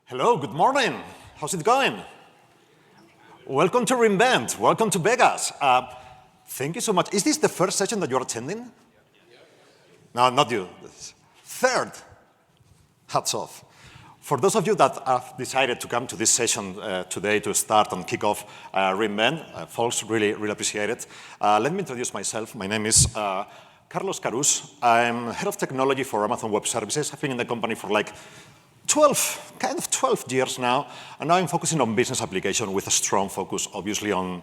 Hello, good morning. How's it going? Welcome to re:Invent. Welcome to Vegas. Thank you so much. Is this the first session that you're attending? No, not you. Third. Hats off. For those of you that have decided to come to this session today to start and kick off re:Invent, folks, really appreciate it. Let me introduce myself. My name is Carlos Carus. I'm head of technology for Amazon Web Services. I've been in the company for like 12 years now, and now I'm focusing on business application with a strong focus, obviously, on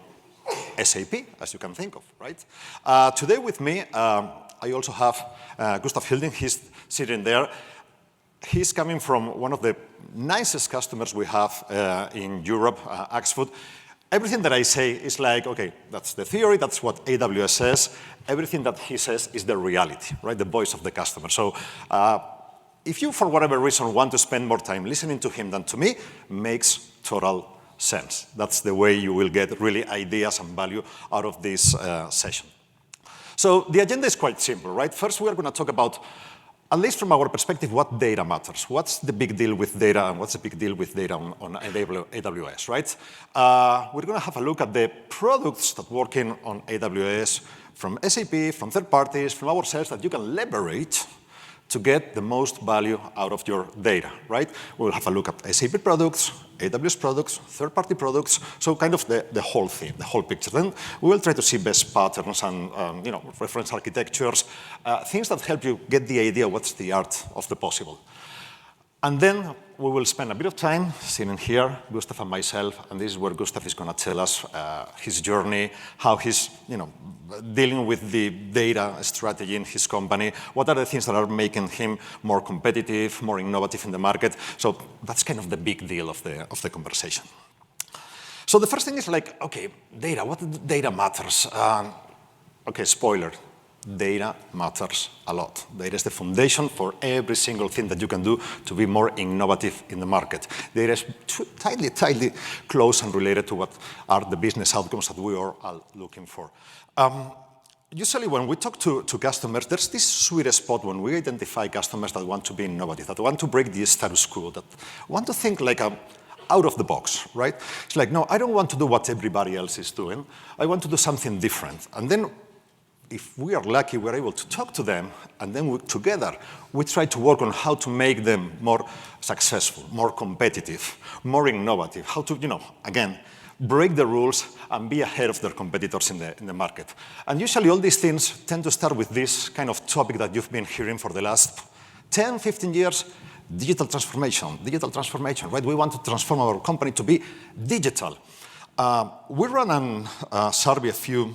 SAP, as you can think of, right? Today with me, I also have Gustav Hilding. He's sitting there. He's coming from one of the nicest customers we have in Europe, Axfood. Everything that I say is like, okay, that's the theory, that's what AWS says. Everything that he says is the reality, right? The voice of the customer. So if you, for whatever reason, want to spend more time listening to him than to me, makes total sense. That's the way you will get really ideas and value out of this session. So the agenda is quite simple, right? First, we are going to talk about, at least from our perspective, what data matters. What's the big deal with data, and what's the big deal with data on AWS, right? We're going to have a look at the products that work on AWS from SAP, from third parties, from ourselves that you can leverage to get the most value out of your data, right? We'll have a look at SAP products, AWS products, third-party products, so kind of the whole thing, the whole picture. Then we will try to see best patterns and reference architectures, things that help you get the idea what's the art of the possible. And then we will spend a bit of time sitting here, Gustav and myself, and this is where Gustav is going to tell us his journey, how he's dealing with the data strategy in his company, what are the things that are making him more competitive, more innovative in the market. So that's kind of the big deal of the conversation. So the first thing is like, okay, data, what data matters? Okay, spoiler. Data matters a lot. Data is the foundation for every single thing that you can do to be more innovative in the market. Data is tightly close and related to what are the business outcomes that we are all looking for. Usually when we talk to customers, there's this sweet spot when we identify customers that want to be innovative, that want to break the status quo, that want to think like out of the box, right? It's like, no, I don't want to do what everybody else is doing. I want to do something different. And then if we are lucky, we're able to talk to them, and then together, we try to work on how to make them more successful, more competitive, more innovative, how to, again, break the rules and be ahead of their competitors in the market. And usually all these things tend to start with this kind of topic that you've been hearing for the last 10, 15 years, digital transformation, right? We want to transform our company to be digital. We ran a survey a few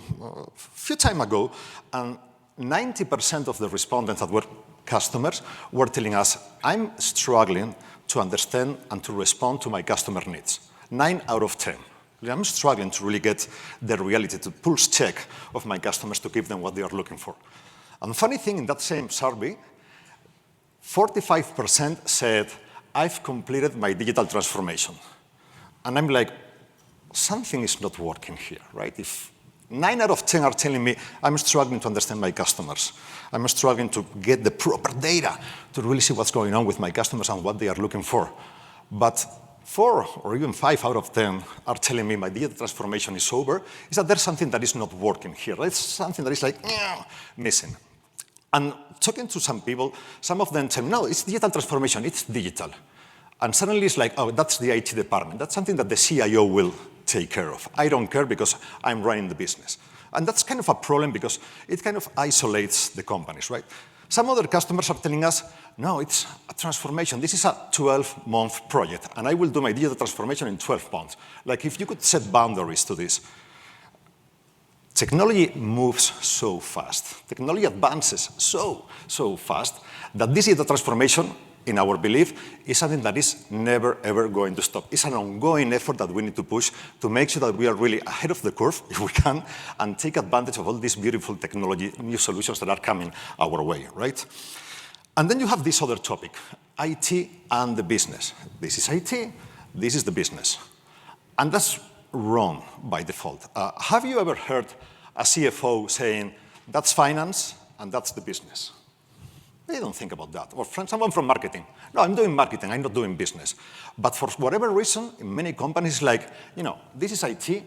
time ago, and 90% of the respondents that were customers were telling us, I'm struggling to understand and to respond to my customer needs. 9 out of 10. I'm struggling to really get the reality, to pulse check of my customers to give them what they are looking for. And the funny thing, in that same survey, 45% said, I've completed my digital transformation. And I'm like, something is not working here, right? If 9 out of 10 are telling me I'm struggling to understand my customers, I'm struggling to get the proper data to really see what's going on with my customers and what they are looking for. But 4 or even 5 out of 10 are telling me my digital transformation is over, is that there's something that is not working here. There's something that is like missing. And talking to some people, some of them tell me, no, it's digital transformation, it's digital. And suddenly it's like, oh, that's the IT department. That's something that the CIO will take care of. I don't care because I'm running the business. And that's kind of a problem because it kind of isolates the companies, right? Some other customers are telling us, no, it's a transformation. This is a 12-month project, and I will do my digital transformation in 12 months. Like, if you could set boundaries to this. Technology moves so fast. Technology advances so fast that this digital transformation, in our belief, is something that is never, ever going to stop. It's an ongoing effort that we need to push to make sure that we are really ahead of the curve, if we can, and take advantage of all these beautiful technology, new solutions that are coming our way, right? And then you have this other topic, IT and the business. This is IT, this is the business. And that's wrong by default. Have you ever heard a CFO saying, that's finance and that's the business? They don't think about that. Or someone from marketing. No, I'm doing marketing, I'm not doing business. But for whatever reason, in many companies, like, this is IT,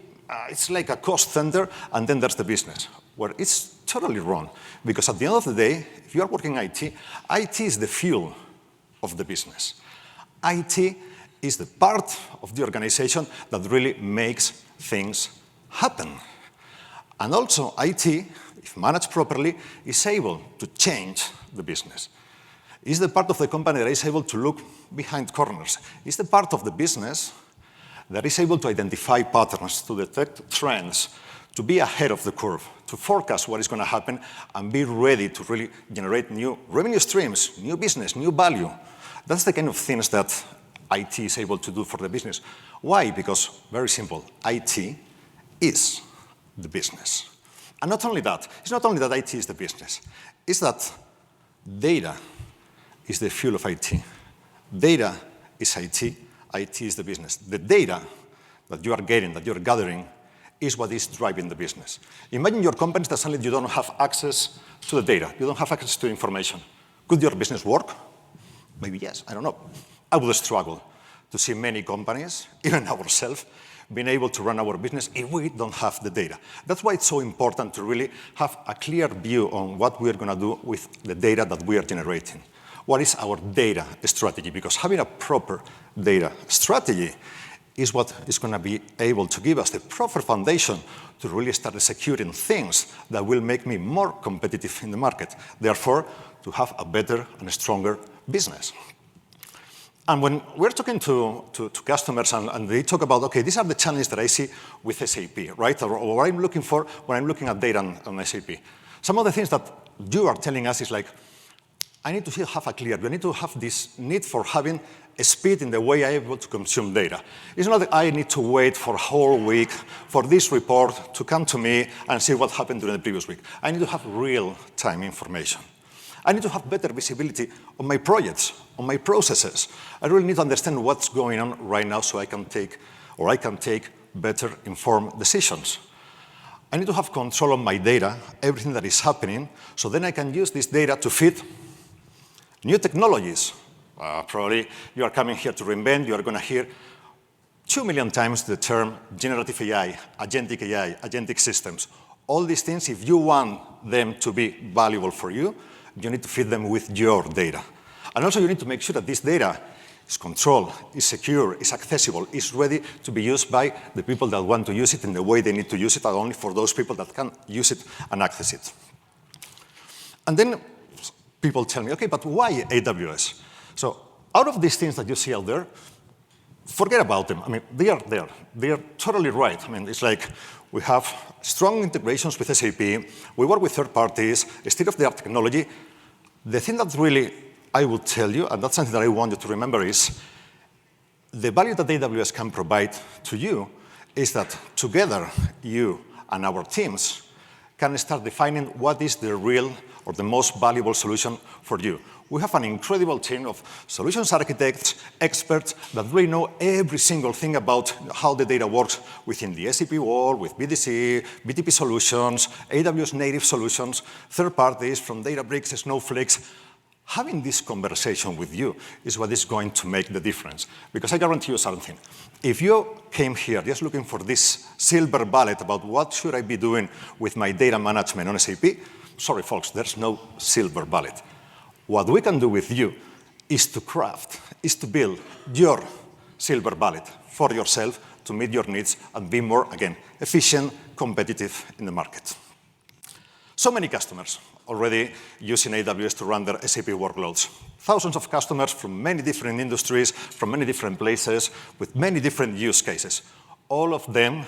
it's like a cost center, and then there's the business, where it's totally wrong. Because at the end of the day, if you are working IT, IT is the fuel of the business. IT is the part of the organization that really makes things happen. And also, IT, if managed properly, is able to change the business. It's the part of the company that is able to look behind corners. It's the part of the business that is able to identify patterns, to detect trends, to be ahead of the curve, to forecast what is going to happen, and be ready to really generate new revenue streams, new business, new value. That's the kind of things that IT is able to do for the business. Why? Because, very simple, IT is the business. And not only that, it's not only that IT is the business, it's that data is the fuel of IT. Data is IT, IT is the business. The data that you are getting, that you're gathering, is what is driving the business. Imagine your companies that suddenly you don't have access to the data, you don't have access to information. Could your business work? Maybe yes, I don't know. I would struggle to see many companies, even ourselves, being able to run our business if we don't have the data. That's why it's so important to really have a clear view on what we're going to do with the data that we are generating. What is our data strategy? Because having a proper data strategy is what is going to be able to give us the proper foundation to really start executing things that will make me more competitive in the market. Therefore, to have a better and stronger business. And when we're talking to customers and they talk about, okay, these are the challenges that I see with SAP, right? Or what I'm looking for when I'm looking at data on SAP. Some of the things that you are telling us is like, I need to have a clear view. I need to have this need for having a speed in the way I'm able to consume data. It's not that I need to wait for a whole week for this report to come to me and see what happened during the previous week. I need to have real-time information. I need to have better visibility on my projects, on my processes. I really need to understand what's going on right now so I can take better informed decisions. I need to have control of my data, everything that is happening, so then I can use this data to feed new technologies. Probably you are coming here to reInvent, you are going to hear 2 million times the term generative AI, agentic systems. All these things, if you want them to be valuable for you, you need to feed them with your data. And also you need to make sure that this data is controlled, is secure, is accessible, is ready to be used by the people that want to use it in the way they need to use it, and only for those people that can use it and access it. And then people tell me, okay, but why AWS? So out of these things that you see out there, forget about them. I mean, they are there. They are totally right. I mean, it's like we have strong integrations with SAP. We work with third parties, state-of-the-art technology. The thing that really I would tell you, and that's something that I want you to remember, is the value that AWS can provide to you is that together, you and our teams can start defining what is the real or the most valuable solution for you. We have an incredible team of solutions architects, experts that really know every single thing about how the data works within the SAP world, with BDC, BTP solutions, AWS native solutions, third parties from Databricks, Snowflakes. Having this conversation with you is what is going to make the difference. Because I guarantee you something. If you came here just looking for this silver bullet about what should I be doing with my data management on SAP, sorry, folks, there's no silver bullet. What we can do with you is to craft, is to build your silver bullet for yourself to meet your needs and be more, again, efficient, competitive in the market. So many customers already using AWS to run their SAP workloads. Thousands of customers from many different industries, from many different places, with many different use cases. All of them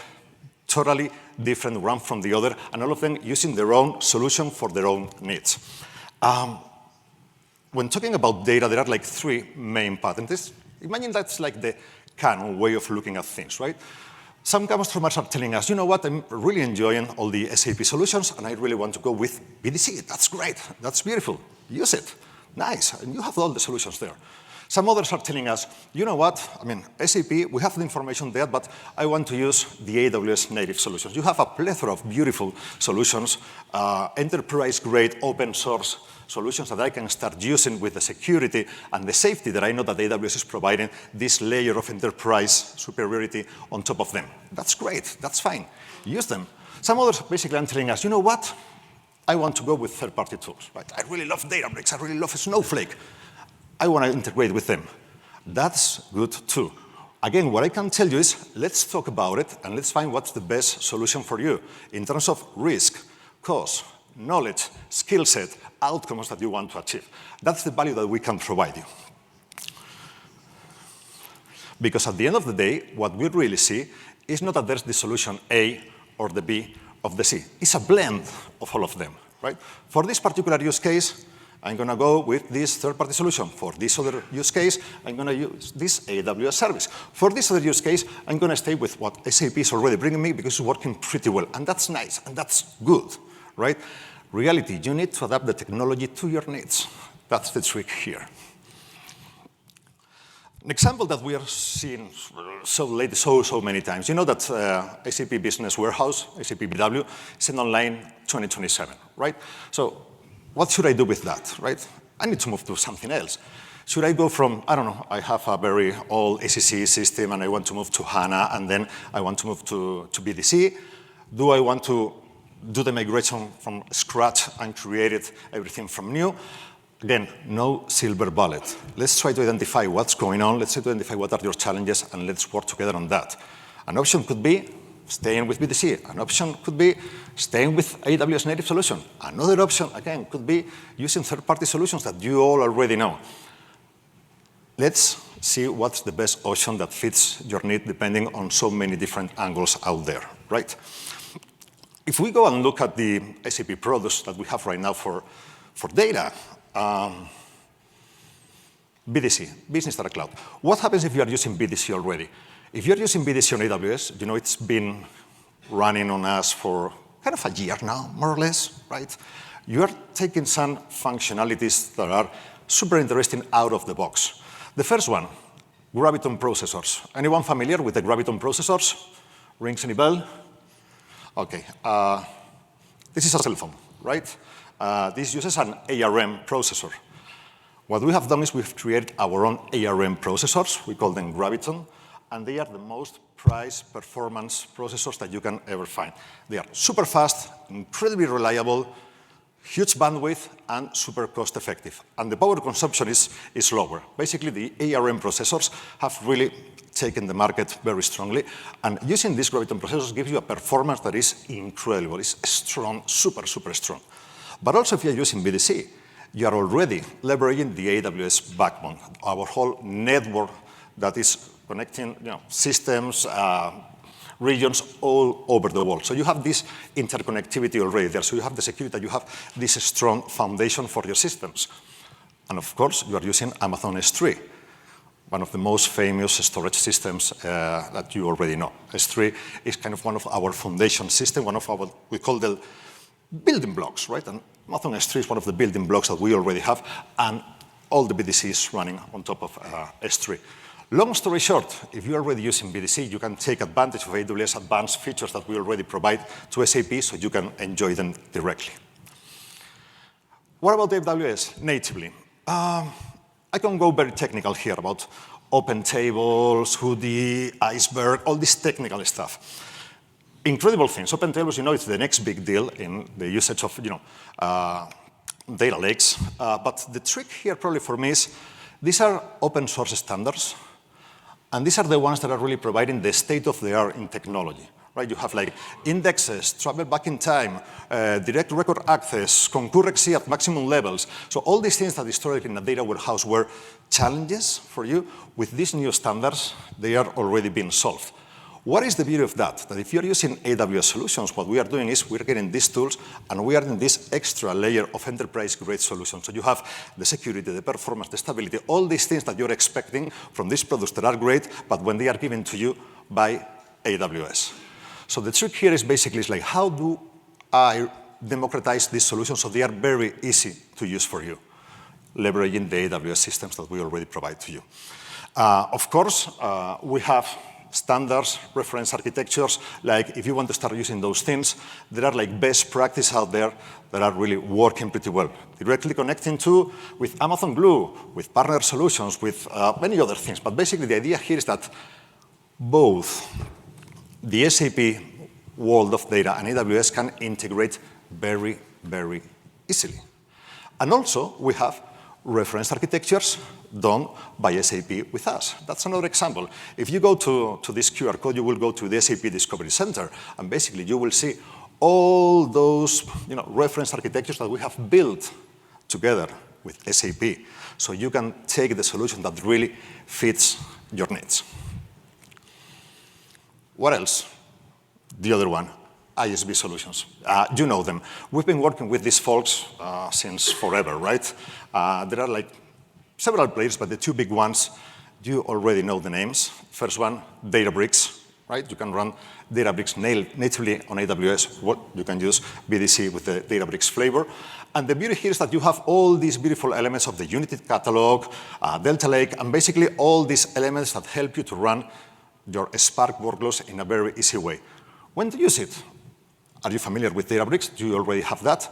totally different one from the other, and all of them using their own solution for their own needs. When talking about data, there are like 3 main patterns. Imagine that's like the canon way of looking at things, right? Some customers are telling us, you know what, I'm really enjoying all the SAP solutions, and I really want to go with BDC. That's great. That's beautiful. Use it. Nice. And you have all the solutions there. Some others are telling us, you know what, I mean, SAP, we have the information there, but I want to use the AWS native solutions. You have a plethora of beautiful solutions, enterprise-grade open source solutions that I can start using with the security and the safety that I know that AWS is providing, this layer of enterprise superiority on top of them. That's great, that's fine, use them. Some others basically are telling us, you know what, I want to go with third-party tools, right? I really love Databricks, I really love Snowflake. I want to integrate with them. That's good too. Again, what I can tell you is, let's talk about it and let's find what's the best solution for you in terms of risk, cost, knowledge, skill set, outcomes that you want to achieve. That's the value that we can provide you. Because at the end of the day, what we really see is not that there's the solution A or the B or the C. It's a blend of all of them, right? For this particular use case, I'm going to go with this third-party solution. For this other use case, I'm going to use this AWS service. For this other use case, I'm going to stay with what SAP is already bringing me because it's working pretty well. And that's nice, and that's good, right? Reality, you need to adapt the technology to your needs. That's the trick here. An example that we are seeing so many times. You know that SAP Business Warehouse, SAP BW, is in online 2027, right? So what should I do with that, right? I need to move to something else. Should I go from, I don't know, I have a very old ACC system and I want to move to HANA and then I want to move to BDC? Do I want to do the migration from scratch and create everything from new? Again, no silver bullet. Let's try to identify what's going on. Let's try to identify what are your challenges and let's work together on that. An option could be staying with BDC. An option could be staying with AWS native solution. Another option, again, could be using third-party solutions that you all already know. Let's see what's the best option that fits your need depending on so many different angles out there, right? If we go and look at the SAP products that we have right now for data, BDC, Business Data Cloud. What happens if you are using BDC already? If you're using BDC on AWS, you know it's been running on us for kind of a year now, more or less, right? You are taking some functionalities that are super interesting out of the box. The first one, Graviton processors. Anyone familiar with the Graviton processors? Rings any bell? Okay. This is a cell phone, right? This uses an ARM processor. What we have done is we've created our own ARM processors. We call them Graviton. And they are the most prized performance processors that you can ever find. They are super fast, incredibly reliable, huge bandwidth, and super cost-effective. And the power consumption is lower. Basically, the ARM processors have really taken the market very strongly. And using these Graviton processors gives you a performance that is incredible. It's strong, super strong. But also, if you're using BDC, you are already leveraging the AWS backbone, our whole network that is connecting systems, regions all over the world. So you have this interconnectivity already there. So you have the security, you have this strong foundation for your systems. And of course, you are using Amazon S3, one of the most famous storage systems that you already know. S3 is kind of one of our foundation systems, one of our, we call the building blocks, right? And Amazon S3 is one of the building blocks that we already have, and all the BDC is running on top of S3. Long story short, if you're already using BDC, you can take advantage of AWS advanced features that we already provide to SAP so you can enjoy them directly. What about AWS natively? I can go very technical here about open tables, Hoodie, Iceberg, all this technical stuff. Incredible things. Open tables, it's the next big deal in the usage of data lakes. But the trick here probably for me is these are open source standards. And these are the ones that are really providing the state-of-the-art in technology, right? You have like indexes, travel back in time, direct record access, concurrency at maximum levels. So all these things that historically in a data warehouse were challenges for you, with these new standards, they are already being solved. What is the beauty of that? That if you're using AWS solutions, what we are doing is we're getting these tools and we are in this extra layer of enterprise-grade solutions. So you have the security, the performance, the stability, all these things that you're expecting from these products that are great, but when they are given to you by AWS. So the trick here is basically like, how do I democratize these solutions so they are very easy to use for you? leveraging the AWS systems that we already provide to you. Of course, we have standards, reference architectures, like if you want to start using those things, there are like best practice out there that are really working pretty well. Directly connecting to with Amazon Glue, with partner solutions, with many other things. But basically the idea here is that both the SAP world of data and AWS can integrate very, very easily. And also we have reference architectures done by SAP with us. That's another example. If you go to this QR code, you will go to the SAP Discovery Center, and basically you will see all those reference architectures that we have built together with SAP. So you can take the solution that really fits your needs. What else? The other one, ISV solutions. You know them. We've been working with these folks since forever, right? There are like several players, but the two big ones, you already know the names. First one, Databricks, right? You can run Databricks natively on AWS. Well, you can use BDC with the Databricks flavor. And the beauty here is that you have all these beautiful elements of the Unity catalog, Delta Lake, and basically all these elements that help you to run your Spark workloads in a very easy way. When to use it? Are you familiar with Databricks? Do you already have that?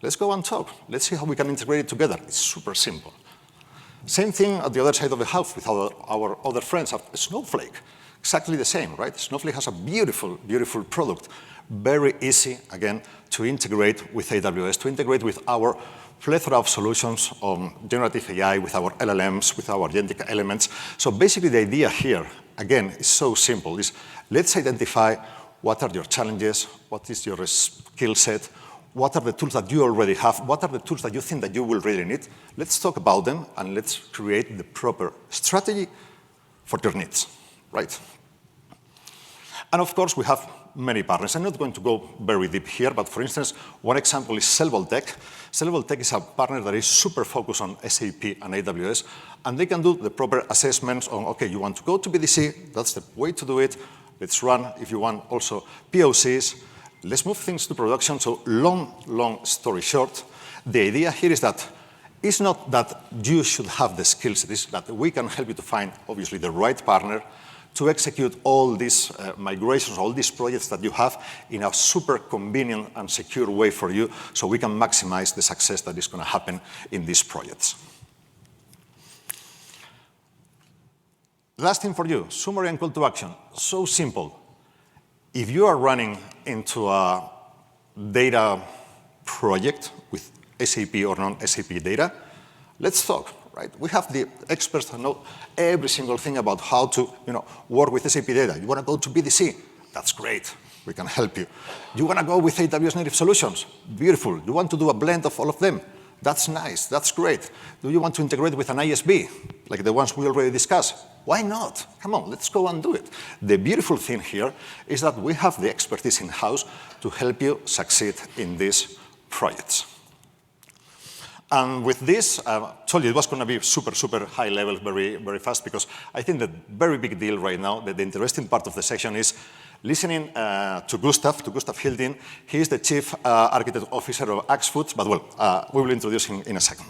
Let's go and talk. Let's see how we can integrate it together. It's super simple. Same thing at the other side of the house with our other friends at Snowflake. Exactly the same, right? Snowflake has a beautiful, beautiful product. Very easy, again, to integrate with AWS, to integrate with our plethora of solutions on generative AI, with our LLMs, with our agentic elements. So basically the idea here, again, is so simple. Is let's identify what are your challenges, what is your skill set, what are the tools that you already have, what are the tools that you think that you will really need. Let's talk about them, and let's create the proper strategy for your needs, right? And of course, we have many partners. I'm not going to go very deep here, but for instance, one example is Tech. Tech is a partner that is super focused on SAP and AWS, and they can do the proper assessments on, okay, you want to go to BDC, that's the way to do it. Let's run, if you want, also POCs. Let's move things to production. So long story short, the idea here is that it's not that you should have the skills, it is that we can help you to find, obviously, the right partner to execute all these migrations, all these projects that you have in a super convenient and secure way for you, so we can maximize the success that is going to happen in these projects. Last thing for you, summary and call to action. So simple. If you are running into a data project with SAP or non-SAP data, let's talk, right? We have the experts that know every single thing about how to work with SAP data. You want to go to BDC? That's great. We can help you. You want to go with AWS native solutions? Beautiful. You want to do a blend of all of them? That's nice. That's great. Do you want to integrate with an ISV, like the ones we already discussed? Why not? Come on, let's go and do it. The beautiful thing here is that we have the expertise in-house to help you succeed in these projects. And with this, I told you it was going to be super, super high level, very, very fast, because I think the very big deal right now, the interesting part of the session is listening to Gustav Hilding. He is the Chief Architect Officer of Axfood, but well, we will introduce him in a second.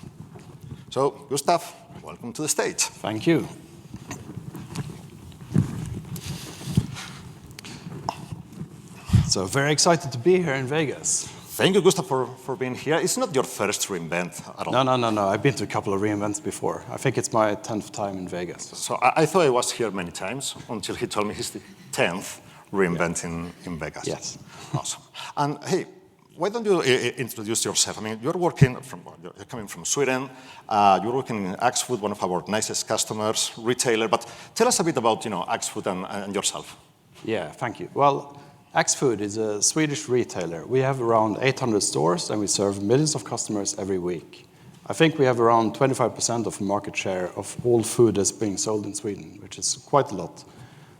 So, Gustav, welcome to the stage. Thank you. So, very excited to be here in Vegas. Thank you, Gustav, for being here. It's not your first reInvent at all. No. I've been to a couple of reInvents before. I think it's my 10th time in Vegas. So I thought I was here many times until he told me he's the 10th reInvent in Vegas. Yes. Awesome. And hey, why don't you introduce yourself? I mean, you're coming from Sweden. You're working in Axfood, one of our nicest customers, retailer. But tell us a bit about Axfood and yourself. Yeah, thank you. Well, Axfood is a Swedish retailer. We have around 800 stores, and we serve millions of customers every week. I think we have around 25% of market share of all food that's being sold in Sweden, which is quite a lot.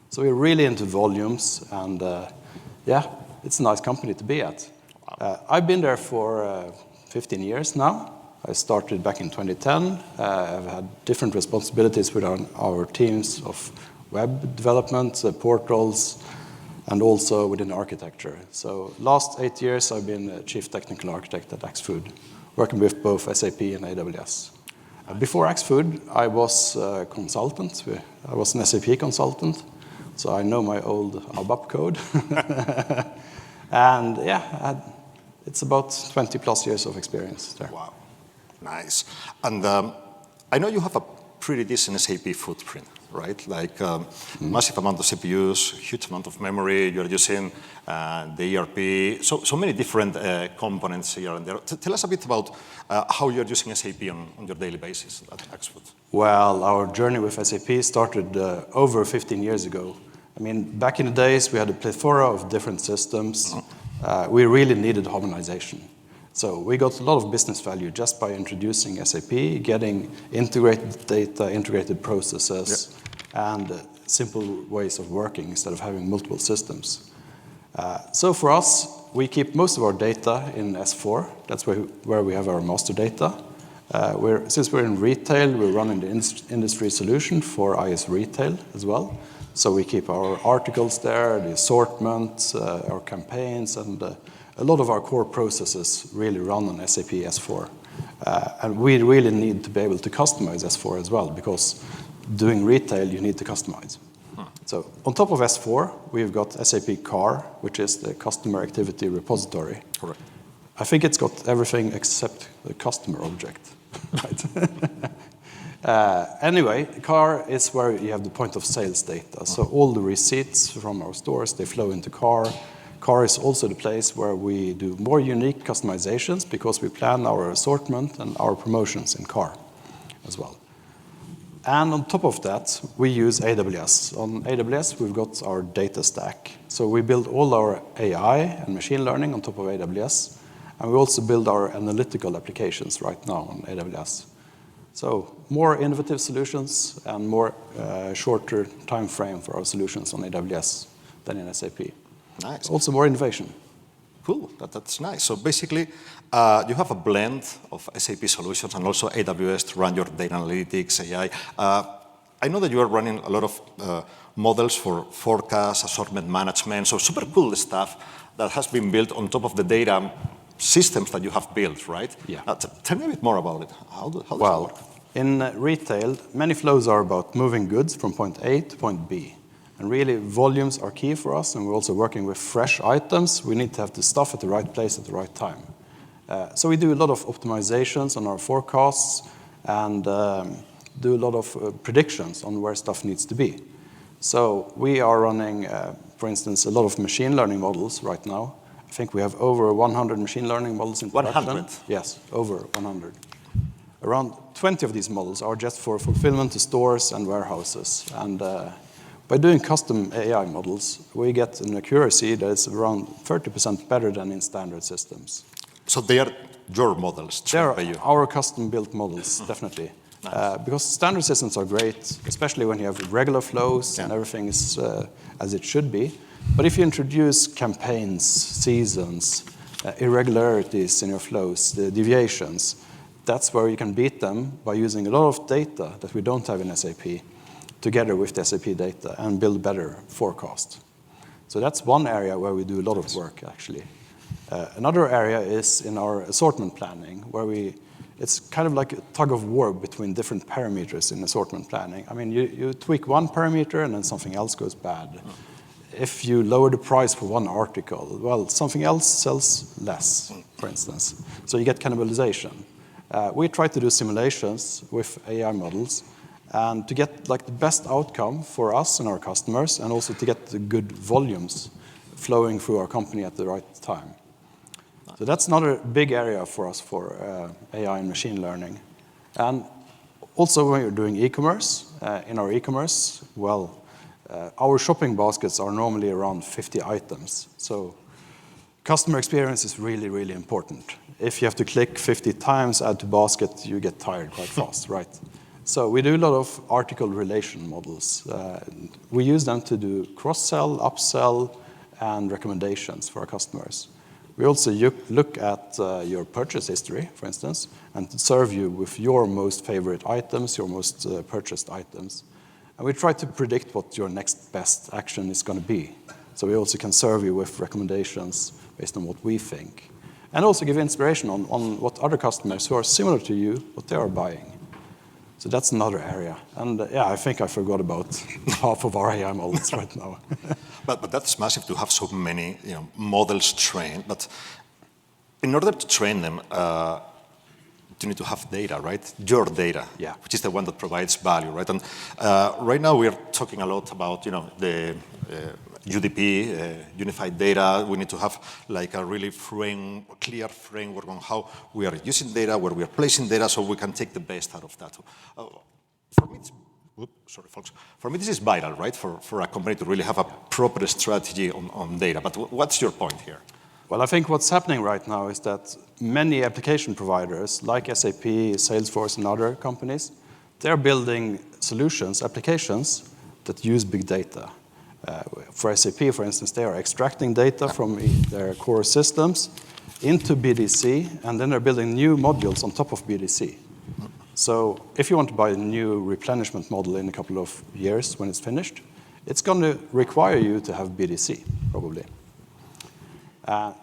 So we're really into volumes, and yeah, it's a nice company to be at. I've been there for 15 years now. I started back in 2010. I've had different responsibilities within our teams of web development, portals, and also within architecture. So last 8 years, I've been a chief technical architect at Axfood, working with both SAP and AWS. Before Axfood, I was a consultant. I was an SAP consultant, so I know my old ABAP code. And yeah, it's about 20 plus years of experience there. Wow, nice. And I know you have a pretty decent SAP footprint, right? Like massive amount of CPUs, huge amount of memory, you're using the ERP, so many different components here and there. Tell us a bit about how you're using SAP on your daily basis at Axfood. Well, our journey with SAP started over 15 years ago. I mean, back in the days, we had a plethora of different systems. We really needed harmonization. So we got a lot of business value just by introducing SAP, getting integrated data, integrated processes, and simple ways of working instead of having multiple systems. So for us, we keep most of our data in S4. That's where we have our master data. Since we're in retail, we're running the industry solution for IS Retail as well. So we keep our articles there, the assortment, our campaigns, and a lot of our core processes really run on SAP S4. And we really need to be able to customize S4 as well, because doing retail, you need to customize. So on top of S4, we've got SAP CAR, which is the Customer Activity Repository. Correct. I think it's got everything except the customer object. Right? Anyway, CAR is where you have the point of sales data. So all the receipts from our stores, they flow into CAR. CAR is also the place where we do more unique customizations because we plan our assortment and our promotions in CAR as well. And on top of that, we use AWS. On AWS, we've got our data stack. So we build all our AI and machine learning on top of AWS. And we also build our analytical applications right now on AWS. So more innovative solutions and more shorter time frame for our solutions on AWS than in SAP. Nice. Also more innovation. Cool, that's nice. So basically, you have a blend of SAP solutions and also AWS to run your data analytics, AI. I know that you are running a lot of models for forecast, assortment management, so super cool stuff that has been built on top of the data systems that you have built, right? Yeah. Tell me a bit more about it. How does it work? In retail, many flows are about moving goods from point A to point B. And really, volumes are key for us, and we're also working with fresh items. We need to have the stuff at the right place at the right time. So we do a lot of optimizations on our forecasts and do a lot of predictions on where stuff needs to be. So we are running, for instance, a lot of machine learning models right now. I think we have over 100 machine learning models in production. 100? Yes, over 100. Around 20 of these models are just for fulfillment to stores and warehouses. And by doing custom AI models, we get an accuracy that is around 30% better than in standard systems. So they are your models trained by you? They are our custom-built models, definitely. Nice. Because standard systems are great, especially when you have regular flows and everything is as it should be. But if you introduce campaigns, seasons, irregularities in your flows, the deviations, that's where you can beat them by using a lot of data that we don't have in SAP, together with the SAP data, and build better forecast. So that's one area where we do a lot of work, actually. Another area is in our assortment planning, where it's kind of like a tug of war between different parameters in assortment planning. I mean, you tweak one parameter and then something else goes bad. If you lower the price for one article, well, something else sells less, for instance. So you get cannibalization. We try to do simulations with AI models and to get like the best outcome for us and our customers, and also to get the good volumes flowing through our company at the right time. So that's another big area for us for AI and machine learning. And also when you're doing e-commerce, in our e-commerce, well, our shopping baskets are normally around 50 items. So customer experience is really, really important. If you have to click 50 times, add to basket, you get tired quite fast, right? So we do a lot of article relation models. We use them to do cross-sell, upsell, and recommendations for our customers. We also look at your purchase history, for instance, and serve you with your most favorite items, your most purchased items. And we try to predict what your next best action is going to be. So we also can serve you with recommendations based on what we think. And also give inspiration on what other customers who are similar to you, what they are buying. So that's another area. And yeah, I think I forgot about half of our AI models right now. But that's massive to have so many models trained. But in order to train them, you need to have data, right? Your data, Yeah. which is the one that provides value, right? And right now we are talking a lot about the UDP, unified data. We need to have like a really clear framework on how we are using data, where we are placing data, so we can take the best out of that. For me, sorry, folks. For me, this is vital, right? For a company to really have a proper strategy on data. But what's your point here? Well, I think what's happening right now is that many application providers, like SAP, Salesforce, and other companies, they're building solutions, applications that use big data. For SAP, for instance, they are extracting data from their core systems into BDC, and then they're building new modules on top of BDC. So if you want to buy a new replenishment model in a couple of years when it's finished, it's going to require you to have BDC, probably. At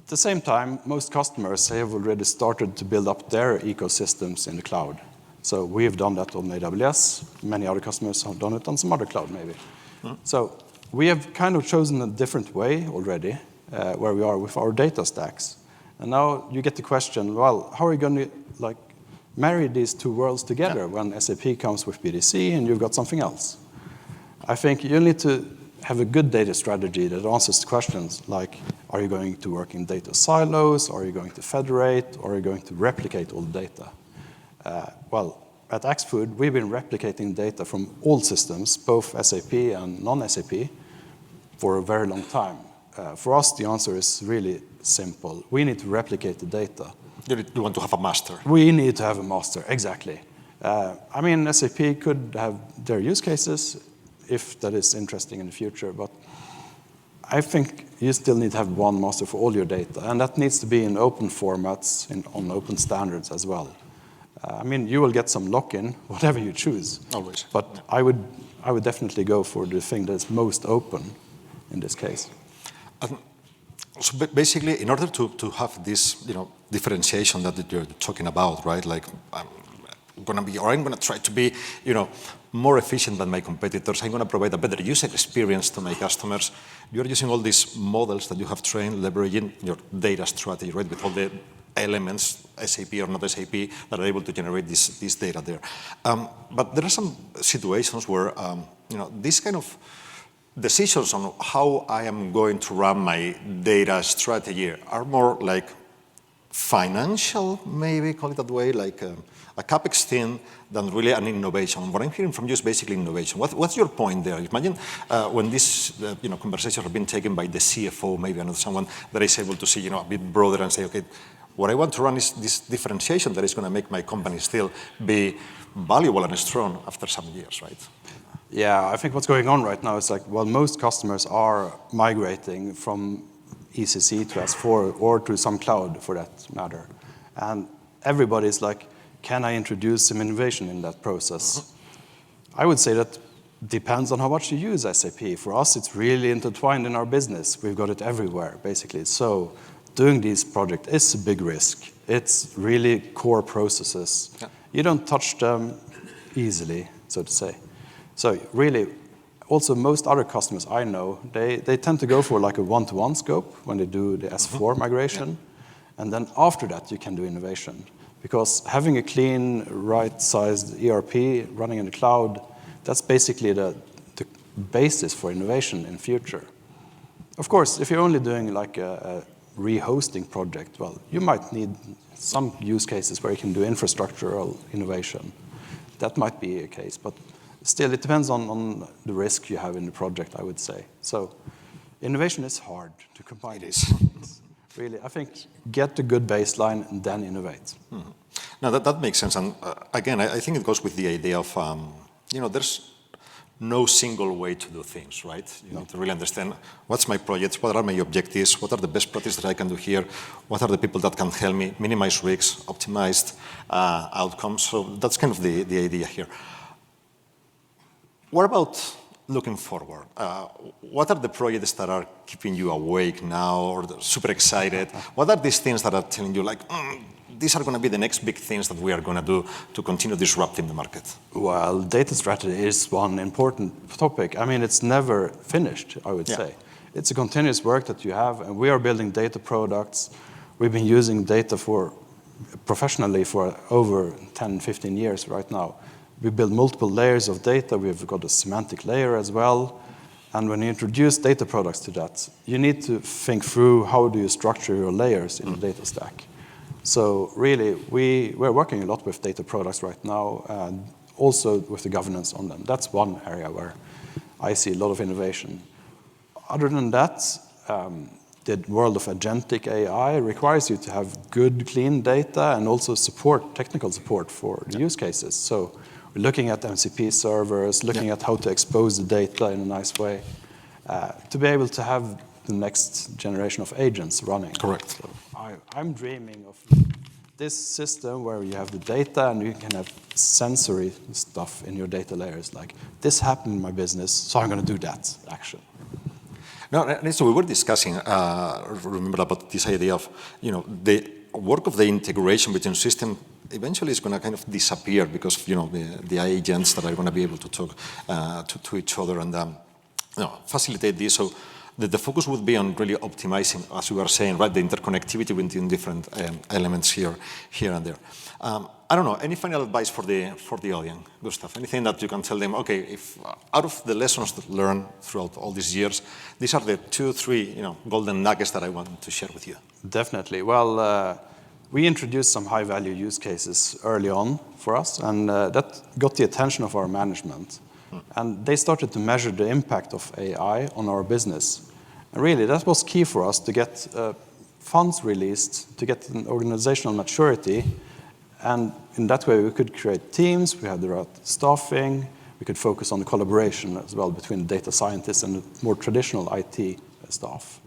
the same time, most customers have already started to build up their ecosystems in the cloud. So we have done that on AWS. Many other customers have done it on some other cloud, maybe. So we have kind of chosen a different way already, where we are with our data stacks. And now you get the question, well, how are you going to marry these two worlds together when SAP comes with BDC and you've got something else? I think you need to have a good data strategy that answers the questions like, are you going to work in data silos? Are you going to federate? Or are you going to replicate all the data? Well, at Axfood, we've been replicating data from all systems, both SAP and non-SAP, for a very long time. For us, the answer is really simple. We need to replicate the data. You want to have a master. We need to have a master, exactly. I mean, SAP could have their use cases if that is interesting in the future, but I think you still need to have one master for all your data, and that needs to be in open formats, on open standards as well. I mean, you will get some lock-in, whatever you choose. Always. But I would definitely go for the thing that's most open in this case. So basically, in order to have this, differentiation that you're talking about, right? Like, I'm going to try to be, more efficient than my competitors. I'm going to provide a better user experience to my customers. You're using all these models that you have trained, leveraging your data strategy, right? With all the elements, SAP or not SAP, that are able to generate this data there. But there are some situations where, these kind of decisions on how I am going to run my data strategy are more like financial, maybe, call it that way, like a CapEx thing than really an innovation. What I'm hearing from you is basically innovation. What's your point there? Imagine when these conversations have been taken by the CFO, maybe another someone that is able to see a bit broader and say, okay, what I want to run is this differentiation that is going to make my company still be valuable and strong after some years, right? Yeah, I think what's going on right now is most customers are migrating from ECC to S4 or to some cloud for that matter. And everybody's like, can I introduce some innovation in that process? I would say that depends on how much you use SAP. For us, it's really intertwined in our business. We've got it everywhere, basically. So doing these projects is a big risk. It's really core processes. Yeah. You don't touch them easily, so to say. So really, also most other customers I know, they tend to go for like a one-to-one scope when they do the S4 migration. Yeah. And then after that, you can do innovation. Because having a clean, right-sized ERP running in the cloud, that's basically the basis for innovation in future. Of course, if you're only doing like a rehosting project, well, you might need some use cases where you can do infrastructural innovation. That might be a case, but still, it depends on the risk you have in the project, I would say. So innovation is hard to combine. It is. Really, I think get a good baseline and then innovate. Mm-hmm. Now, that makes sense. And again, I think it goes with the idea of, there's no single way to do things, right? You need to really understand what's my project, what are my objectives, what are the best practices that I can do here, what are the people that can help me minimize risks, optimize outcomes. So that's kind of the idea here. What about looking forward, what are the projects that are keeping you awake now or super excited? What are these things that are telling you, like, these are going to be the next big things that we are going to do to continue disrupting the market? Well, data strategy is one important topic. I mean, it's never finished, I would say. It's a continuous work that you have, and we are building data products. We've been using data professionally for over 10, 15 years right now. We build multiple layers of data. We've got a semantic layer as well. And when you introduce data products to that, you need to think through how do you structure your layers in the data stack. So really, we're working a lot with data products right now, and also with the governance on them. That's one area where I see a lot of innovation. Other than that, the world of agentic AI requires you to have good, clean data and also technical support for the use cases. So we're looking at MCP servers, looking at how to expose the data in a nice way, to be able to have the next generation of agents running. Correct. So I'm dreaming of this system where you have the data and you can have sensory stuff in your data layers, like this happened in my business, so I'm going to do that action. No, so we were discussing, remember, about this idea of, the work of the integration between systems eventually is going to kind of disappear because of, the agents that are going to be able to talk to each other and facilitate this. So the focus would be on really optimizing, as we were saying, right, the interconnectivity between different elements here and there. I don't know, any final advice for the audience, Gustav? Anything that you can tell them, okay, if out of the lessons that learned throughout all these years, these are the 2, 3, golden nuggets that I want to share with you? Definitely. Well, we introduced some high-value use cases early on for us, and that got the attention of our management. And they started to measure the impact of AI on our business. And really, that was key for us to get funds released, to get an organizational maturity. And in that way, we could create teams, we had the right staffing, we could focus on the collaboration as well between data scientists and the more traditional IT staff.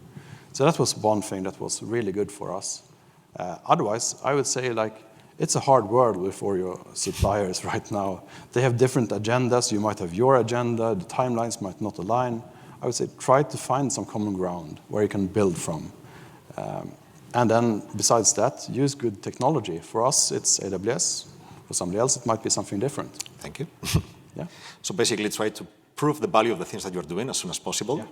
So that was one thing that was really good for us. Otherwise, I would say, it's a hard world for your suppliers right now. They have different agendas. You might have your agenda. The timelines might not align. I would say try to find some common ground where you can build from. And then besides that, use good technology. For us, it's AWS. For somebody else, it might be something different. Thank you. Yeah. So basically try to prove the value of the things that you're doing as soon as possible.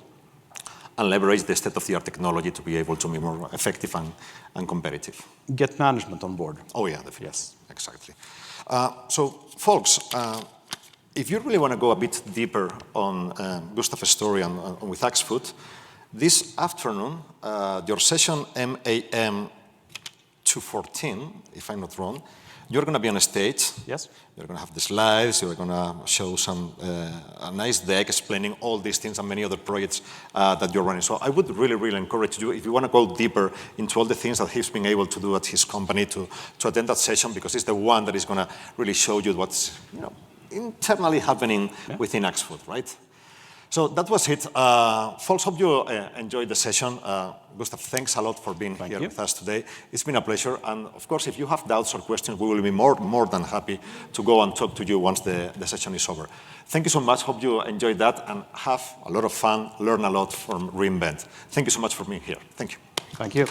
And leverage the state-of-the-art technology to be able to be more effective and competitive. Get management on board. Oh, yeah, definitely. Yes. Exactly. So, folks, if you really want to go a bit deeper on Gustav's story and with Axfood, this afternoon, your session MAM213, if I'm not wrong, you're going to be on a stage. Yes. You're going to have the slides. You're going to show a nice deck explaining all these things and many other projects that you're running. So I would really, really encourage you, if you want to go deeper into all the things that he's been able to do at his company, to attend that session, because it's the one that is going to really show you what's internally happening within Axfood, right? So that was it. Folks, hope you enjoyed the session. Gustav, thanks a lot for being here with us today. It's been a pleasure. And of course, if you have doubts or questions, we will be more than happy to go and talk to you once the session is over. Thank you so much. Hope you enjoyed that and have a lot of fun, learn a lot from re:Invent. Thank you so much for being here. Thank you. Thank you.